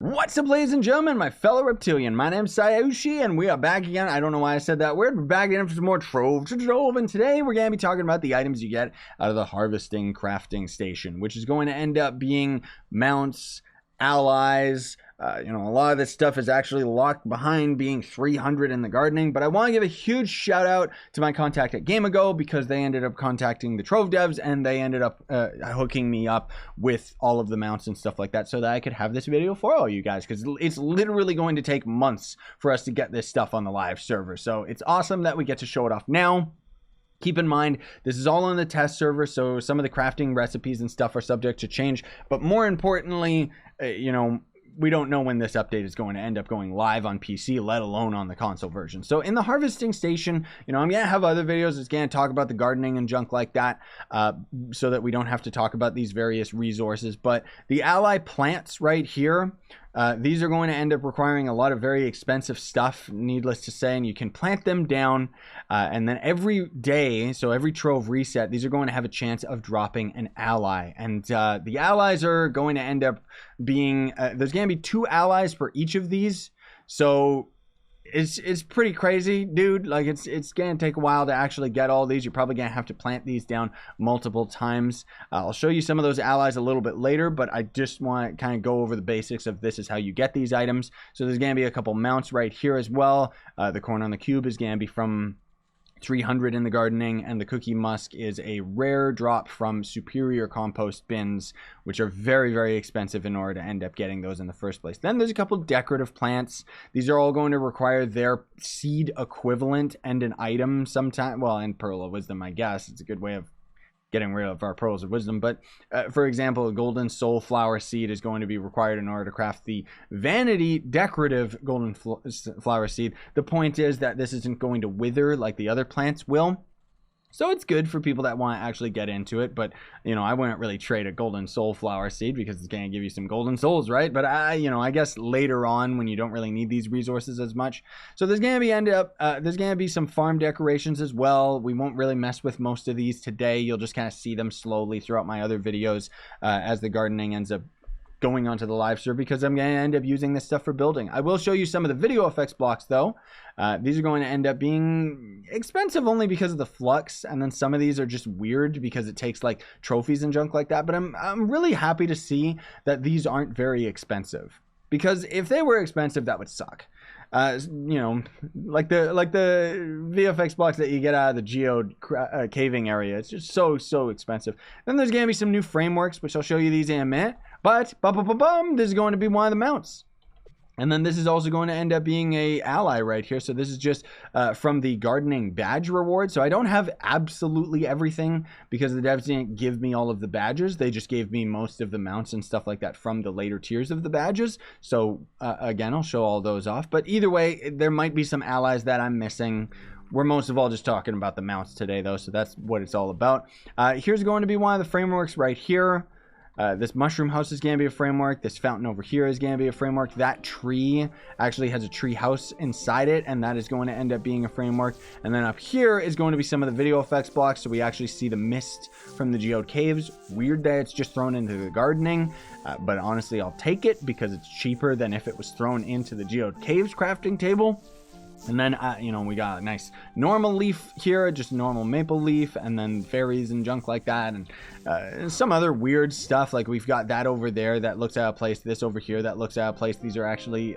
What's up, ladies and gentlemen, my fellow reptilian? My name's Scyushi, and we are back again. I don't know why I said that word. We're back again for some more Trove, and today we're going to be talking about the items you get out of the harvesting crafting station, which is going to end up being mounts, allies. A lot of this stuff is actually locked behind being 300 in the gardening, but I want to give a huge shout out to my contact at GameAgo because they ended up contacting the Trove devs and they ended up hooking me up with all of the mounts and stuff like that so that I could have this video for all you guys, because it's literally going to take months for us to get this stuff on the live server. So it's awesome that we get to show it off now. Keep in mind, this is all on the test server, so some of the crafting recipes and stuff are subject to change, but more importantly, we don't know when this update is going to end up going live on PC, let alone on the console version. So in the harvesting station, I'm going to have other videos that's going to talk about the gardening and junk like that, so that we don't have to talk about these various resources. But the ally plants right here, these are going to end up requiring a lot of very expensive stuff, needless to say, and you can plant them down, and then every day, so every Trove reset, these are going to have a chance of dropping an ally, and the allies are going to end up being, there's going to be 2 allies for each of these, so it's pretty crazy, dude. Like, it's gonna take a while to actually get all these. You're probably gonna have to plant these down multiple times. I'll show you some of those allies a little bit later, but I just want to kind of go over the basics of this is how you get these items. So there's gonna be a couple mounts right here as well. The corn on the cube is gonna be from 300 in the gardening, and the cookie musk is a rare drop from superior compost bins, which are very, very expensive in order to end up getting those in the first place. Then there's a couple decorative plants. These are all going to require their seed equivalent and an item sometime. Well, and Pearl of Wisdom, I guess. It's a good way of getting rid of our pearls of wisdom, but for example, a golden soul flower seed is going to be required in order to craft the vanity decorative golden flower seed. The point is that this isn't going to wither like the other plants will, so it's good for people that want to actually get into it. But I wouldn't really trade a golden soul flower seed because it's going to give you some golden souls, right? But I guess later on when you don't really need these resources as much. So there's going to be there's going to be some farm decorations as well. We won't really mess with most of these today. You'll just kind of see them slowly throughout my other videos as the gardening ends up going onto the live server, because I'm going to end up using this stuff for building. I will show you some of the video effects blocks though. These are going to end up being expensive only because of the flux, and then some of these are just weird because it takes like trophies and junk like that. But I'm really happy to see that these aren't very expensive, because if they were expensive, that would suck. Like the VFX blocks that you get out of the geode caving area. It's just so expensive. Then there's going to be some new frameworks, which I'll show you these in a minute. But this is going to be one of the mounts. And then this is also going to end up being a ally right here. So this is just from the gardening badge reward. So I don't have absolutely everything because the devs didn't give me all of the badges. They just gave me most of the mounts and stuff like that from the later tiers of the badges. So again, I'll show all those off. But either way, there might be some allies that I'm missing. We're most of all just talking about the mounts today though. So that's what it's all about. Here's going to be one of the frameworks right here. This mushroom house is going to be a framework. This fountain over here is going to be a framework. That tree actually has a tree house inside it, and that is going to end up being a framework. And then up here is going to be some of the video effects blocks, so we actually see the mist from the geode caves. Weird that it's just thrown into the gardening, but honestly I'll take it because it's cheaper than if it was thrown into the geode caves crafting table. And then, we got a nice normal leaf here, just normal maple leaf, and then fairies and junk like that, and some other weird stuff. Like we've got that over there that looks out of place, this over here that looks out of place. These are actually,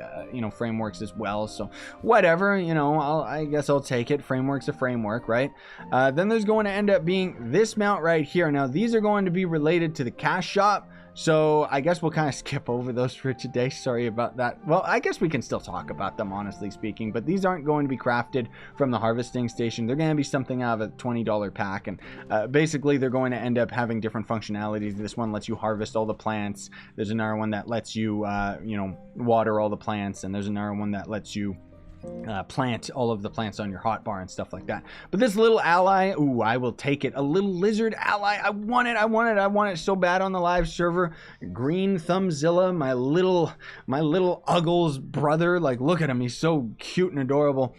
frameworks as well. So whatever, I guess I'll take it. Framework's a framework, right? Then there's going to end up being this mount right here. Now, these are going to be related to the cash shop. So I guess we'll kind of skip over those for today. Sorry about that. Well, I guess we can still talk about them, honestly speaking, but these aren't going to be crafted from the harvesting station. They're going to be something out of a $20 pack, and basically they're going to end up having different functionalities. This one lets you harvest all the plants. There's another one that lets you, water all the plants, and there's another one that lets you plant all of the plants on your hotbar and stuff like that. But this little ally, ooh, I will take it. A little lizard ally. I want it so bad on the live server. Green Thumbzilla, my little Uggles brother. Like, look at him, he's so cute and adorable.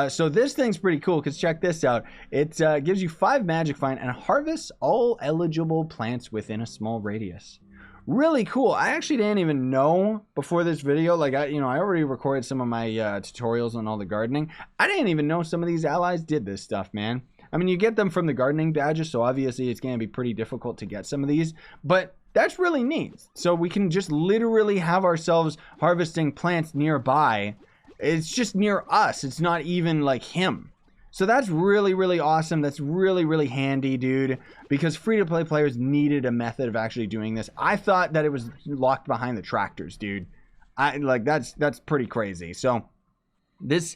So this thing's pretty cool, because check this out. It gives you 5 magic find and harvests all eligible plants within a small radius. really cool. I actually didn't even know before this video, like I already recorded some of my tutorials on all the gardening. I didn't even know some of these allies did this stuff, man. I mean, you get them from the gardening badges, so obviously it's going to be pretty difficult to get some of these, but that's really neat. So we can just literally have ourselves harvesting plants nearby. It's just near us. It's not even like him. So that's really, really awesome. That's really, really handy, dude, because free-to-play players needed a method of actually doing this. I thought that it was locked behind the tractors, dude. That's pretty crazy. So this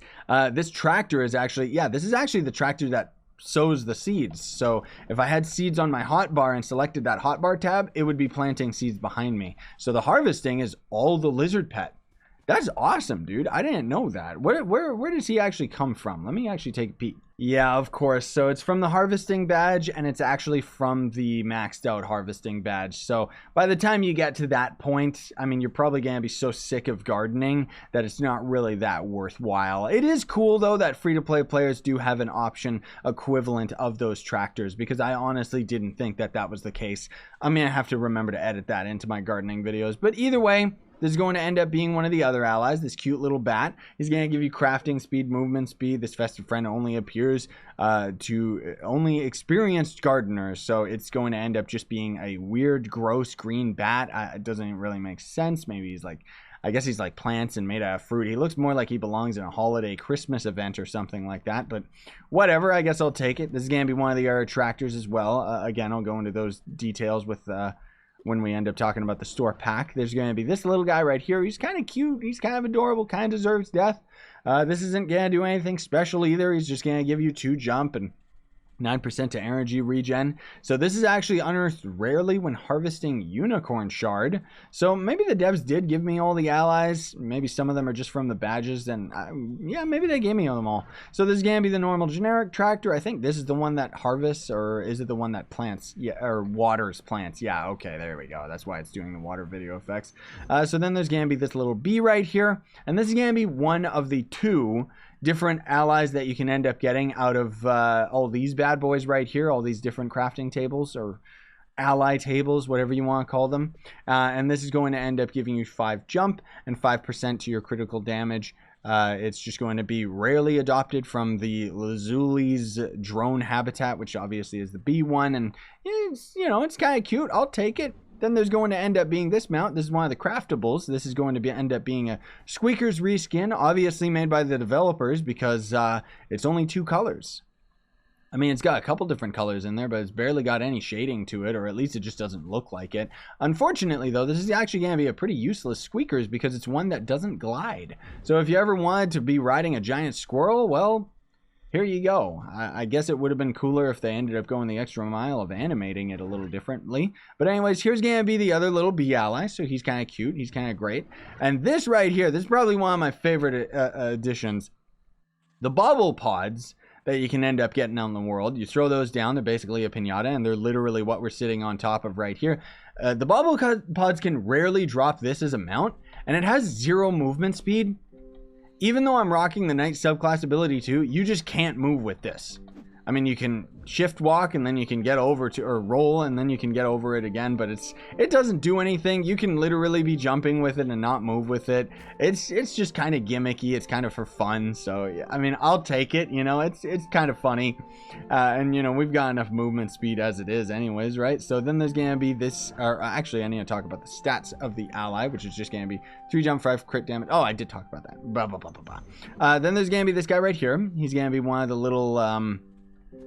tractor is actually, yeah, this is actually the tractor that sows the seeds. So if I had seeds on my hotbar and selected that hotbar tab, it would be planting seeds behind me. So the harvesting is all the lizard pet. That's awesome, dude. I didn't know that. Where does he actually come from? Let me actually take a peek. Yeah, of course. So it's from the harvesting badge, and it's actually from the maxed out harvesting badge. So by the time you get to that point, I mean, you're probably going to be so sick of gardening that it's not really that worthwhile. It is cool, though, that free-to-play players do have an option equivalent of those tractors, because I honestly didn't think that that was the case. I'm going to have to remember to edit that into my gardening videos. But either way, this is going to end up being one of the other allies, this cute little bat. He's going to give you crafting speed, movement speed. This festive friend only appears to only experienced gardeners. So it's going to end up just being a weird, gross green bat. It doesn't really make sense. Maybe he's like, I guess he's like plants and made out of fruit. He looks more like he belongs in a holiday Christmas event or something like that. But whatever, I guess I'll take it. This is going to be one of the other tractors as well. Again, I'll go into those details with when we end up talking about the store pack. There's going to be this little guy right here. He's kind of cute. He's kind of adorable. Kind of deserves death. This isn't going to do anything special either. He's just going to give you 2 jump and 9% to energy regen. So this is actually unearthed rarely when harvesting unicorn shard. So maybe the devs did give me all the allies. Maybe some of them are just from the badges, and yeah, maybe they gave me them all. So this is gonna be the normal generic tractor. I think this is the one that harvests, or is it the one that plants? Yeah, or waters plants. Yeah, okay, there we go. That's why it's doing the water video effects. So then there's gonna be this little bee right here, and this is gonna be one of the 2 different allies that you can end up getting out of all these bad boys right here, all these different crafting tables or ally tables, whatever you want to call them. And this is going to end up giving you 5 jump and 5% to your critical damage. It's just going to be rarely adopted from the Lazuli's drone habitat, which obviously is the B one, and it's, you know, it's kind of cute. I'll take it. Then there's going to end up being this mount. This is one of the craftables. This is going to end up being a Squeaker's reskin, obviously made by the developers, because it's only 2 colors. I mean, it's got a couple different colors in there, but it's barely got any shading to it, or at least it just doesn't look like it. Unfortunately, though, this is actually going to be a pretty useless Squeakers, because it's one that doesn't glide. So if you ever wanted to be riding a giant squirrel, well, here you go. I guess it would have been cooler if they ended up going the extra mile of animating it a little differently. But anyways, here's going to be the other little bee ally. So he's kind of cute. He's kind of great. And this right here, this is probably one of my favorite additions. The Bobblepods that you can end up getting out in the world. You throw those down. They're basically a piñata, and they're literally what we're sitting on top of right here. The Bobblepods can rarely drop this as a mount, and it has 0 movement speed. Even though I'm rocking the Knight subclass ability too, you just can't move with this. I mean, you can shift walk and then you can get over to, or roll and then you can get over it again, but it doesn't do anything. You can literally be jumping with it and not move with it. It's just kind of gimmicky. It's kind of for fun. So yeah, I mean, I'll take it. You know, it's kind of funny, and you know, we've got enough movement speed as it is, anyways, right? So then there's gonna be this. Or actually, I need to talk about the stats of the ally, which is just gonna be 3 jump, 5 crit damage. Oh, I did talk about that. Blah blah blah blah blah. Then there's gonna be this guy right here. He's gonna be one of the little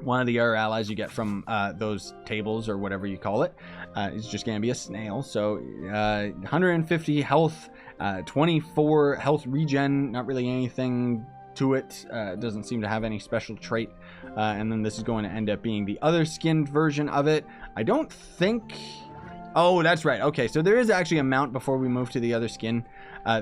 one of the other allies you get from those tables or whatever you call it. It's just going to be a snail. So 150 health, 24 health regen, not really anything to it. Doesn't seem to have any special trait. And then this is going to end up being the other skinned version of it. I don't think... Oh, that's right. Okay, so there is actually a mount before we move to the other skin.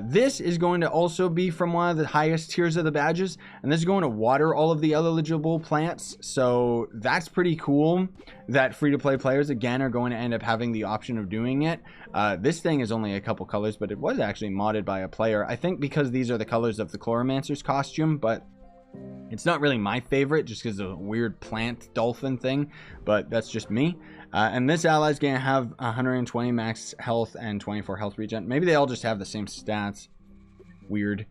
This is going to also be from one of the highest tiers of the badges, and this is going to water all of the eligible plants, so that's pretty cool that free-to-play players, again, are going to end up having the option of doing it. This thing is only a couple colors, but it was actually modded by a player. I think because these are the colors of the Chloromancer's costume, but it's not really my favorite just because of a weird plant dolphin thing, but that's just me. And this ally is going to have 120 max health and 24 health regen. Maybe they all just have the same stats. Weird.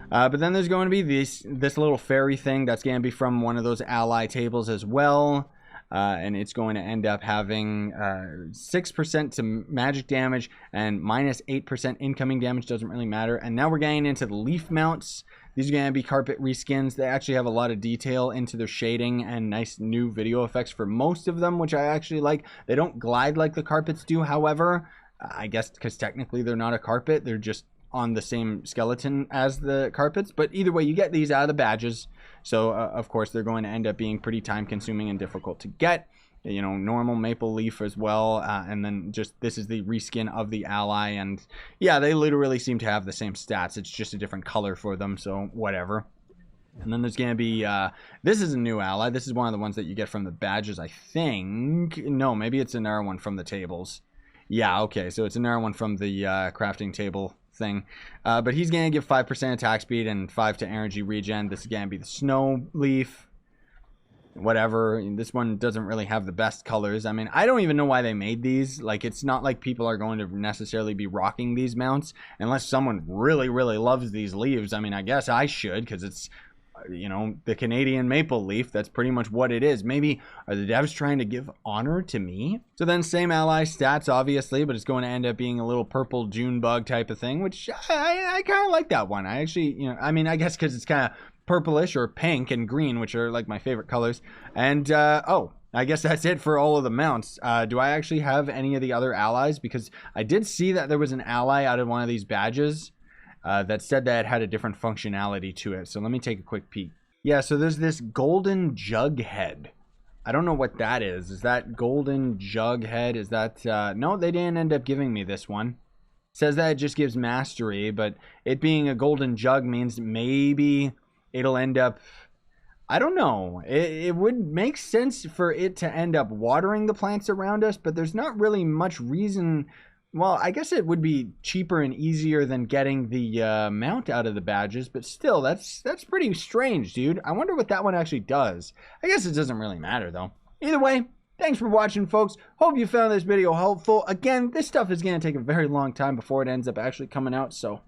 But then there's going to be this little fairy thing that's going to be from one of those ally tables as well. And it's going to end up having 6% to magic damage and minus 8% incoming damage. Doesn't really matter. And now we're getting into the leaf mounts. These are going to be carpet reskins. They actually have a lot of detail into their shading and nice new video effects for most of them, which I actually like. They don't glide like the carpets do, however. I guess because technically they're not a carpet. They're just on the same skeleton as the carpets. But either way, you get these out of the badges. So, of course, they're going to end up being pretty time-consuming and difficult to get. You know, normal maple leaf as well. And then just this is the reskin of the ally. And yeah, they literally seem to have the same stats. It's just a different color for them. So, whatever. And then there's going to be, this is a new ally. This is one of the ones that you get from the badges, I think. No, maybe it's another one from the tables. Yeah, okay. So, it's another one from the crafting table thing. But he's going to give 5% attack speed and 5 to energy regen. This is going to be the snow leaf. Whatever. This one doesn't really have the best colors. I mean, I don't even know why they made these. Like, it's not like people are going to necessarily be rocking these mounts unless someone really, really loves these leaves. I mean, I guess I should, because it's, you know, the Canadian maple leaf. That's pretty much what it is. Maybe are the devs trying to give honor to me? So then same ally stats, obviously, but it's going to end up being a little purple Junebug type of thing, which I kind of like that one. I actually, you know, I mean, I guess because it's kind of purplish or pink and green, which are like my favorite colors. And oh, I guess that's it for all of the mounts. Do I actually have any of the other allies? Because I did see that there was an ally out of one of these badges that said that it had a different functionality to it. So let me take a quick peek. Yeah, so there's this golden jug head. I don't know what that is. Is that golden jug head? Is that no, they didn't end up giving me this one. It says that it just gives mastery, but it being a golden jug means maybe it'll end up, I don't know. It would make sense for it to end up watering the plants around us, but there's not really much reason. Well, I guess it would be cheaper and easier than getting the mount out of the badges, but still, that's pretty strange, dude. I wonder what that one actually does. I guess it doesn't really matter, though. Either way, thanks for watching, folks. Hope you found this video helpful. Again, this stuff is going to take a very long time before it ends up actually coming out, so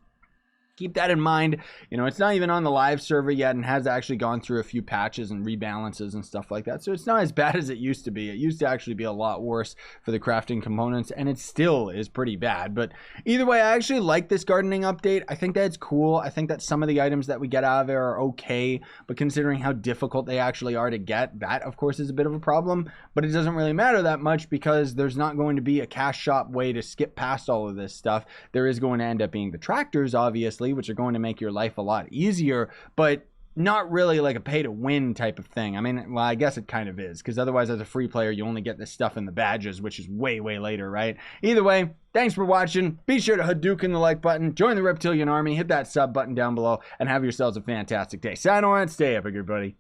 keep that in mind. You know, it's not even on the live server yet and has actually gone through a few patches and rebalances and stuff like that. So it's not as bad as it used to be. It used to actually be a lot worse for the crafting components, and it still is pretty bad. But either way, I actually like this gardening update. I think that's cool. I think that some of the items that we get out of there are okay, but considering how difficult they actually are to get, that of course is a bit of a problem. But it doesn't really matter that much because there's not going to be a cash shop way to skip past all of this stuff. There is going to end up being the tractors, obviously, which are going to make your life a lot easier, but not really like a pay to win type of thing. I mean, well, I guess it kind of is, because otherwise as a free player you only get this stuff in the badges, which is way later, right? Either way, thanks for watching. Be sure to Hadouken the like button, join the reptilian army, hit that sub button down below, and have yourselves a fantastic day. Sign on and stay epic, everybody.